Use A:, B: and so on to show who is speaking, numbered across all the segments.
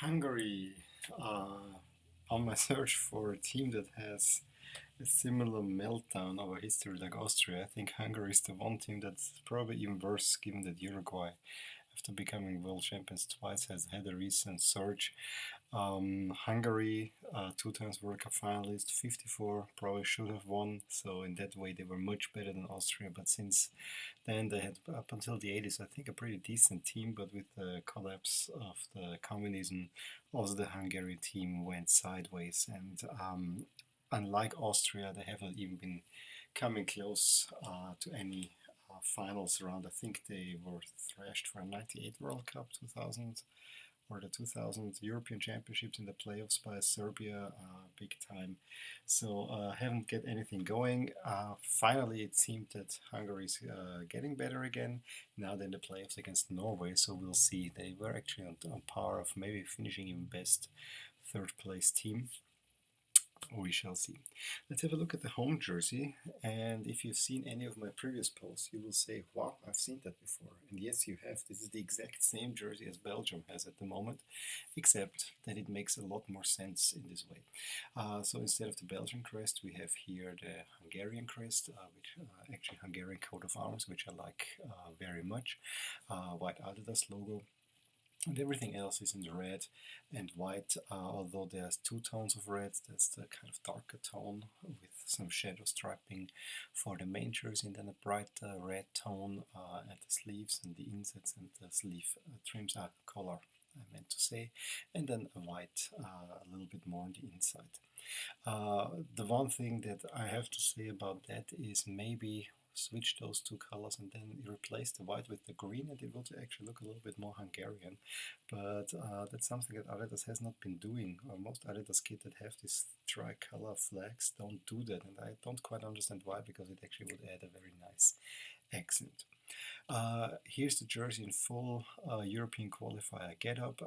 A: Hungary, on my search for a team that has a similar meltdown of a history like Austria, I think Hungary is the one team that's probably even worse, given that Uruguay, after becoming world champions twice, has had a recent surge. Hungary, two times World Cup finalist, 54, probably should have won. So in that way, they were much better than Austria. But since then, they had up until the 80s, I think, a pretty decent team. But with the collapse of the communism, also the Hungarian team went sideways. And unlike Austria, they haven't even been coming close to any finals round. I think they were thrashed for a 98 World Cup 2000 or the 2000 European Championships in the playoffs by Serbia, big time. So haven't get anything going. Finally, it seemed that Hungary is getting better again. Now they're in the playoffs against Norway, so we'll see. They were actually on par of maybe finishing even best third place team. We shall see. Let's have a look at the home jersey, and if you've seen any of my previous posts, you will say, wow, I've seen that before. And yes, you have. This is the exact same jersey as Belgium has at the moment, except that it makes a lot more sense in this way. So instead of the Belgian crest, we have here the Hungarian crest, which actually Hungarian coat of arms, which I like very much. White Adidas logo. And everything else is in red and white, although there's two tones of red. That's the kind of darker tone with some shadow striping for the main jersey, and then a bright red tone at the sleeves and the insets and the sleeve trims, collar, I meant to say, and then a white a little bit more on the inside. The one thing that I have to say about that is maybe switch those two colors and then replace the white with the green, and it will actually look a little bit more Hungarian. But that's something that Adidas has not been doing. Most Adidas kits that have these tricolor flags don't do that, and I don't quite understand why, because it actually would add a very nice accent. Here's the jersey in full European qualifier getup.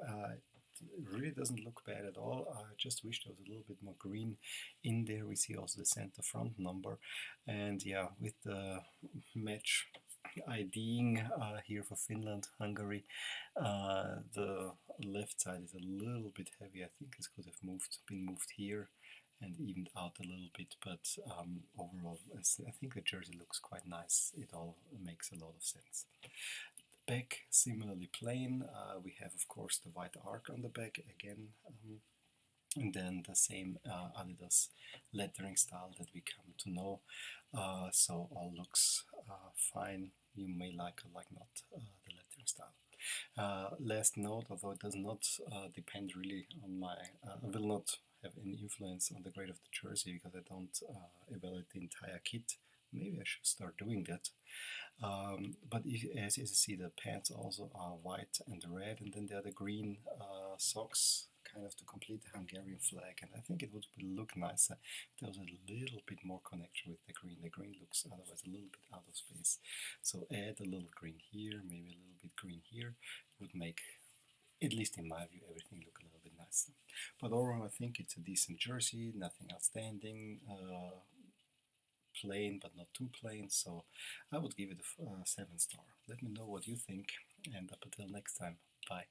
A: It really doesn't look bad at all. I just wish there was a little bit more green in there. We see also the center front number, and yeah, with the match IDing here for Finland, Hungary, the left side is a little bit heavy. I think this could have been moved here and evened out a little bit, but overall I think the jersey looks quite nice. It all makes a lot of sense. Back similarly plain. We have of course the white arc on the back again, and then the same Adidas lettering style that we come to know. So all looks fine. You may like or like not the lettering style. Last note, although it does not depend really on my, I will not have any influence on the grade of the jersey because I don't evaluate the entire kit. Maybe I should start doing that. But as you see, the pants also are white and red, and then there are the green socks, kind of to complete the Hungarian flag. And I think it would look nicer if there was a little bit more connection with the green. The green looks otherwise a little bit out of space. So add a little green here, maybe a little bit green here, would make, at least in my view, everything look a little bit nicer. But overall, I think it's a decent jersey, nothing outstanding. Plain but not too plain, so I would give it a 7 star. Let me know what you think, and up until next time, bye.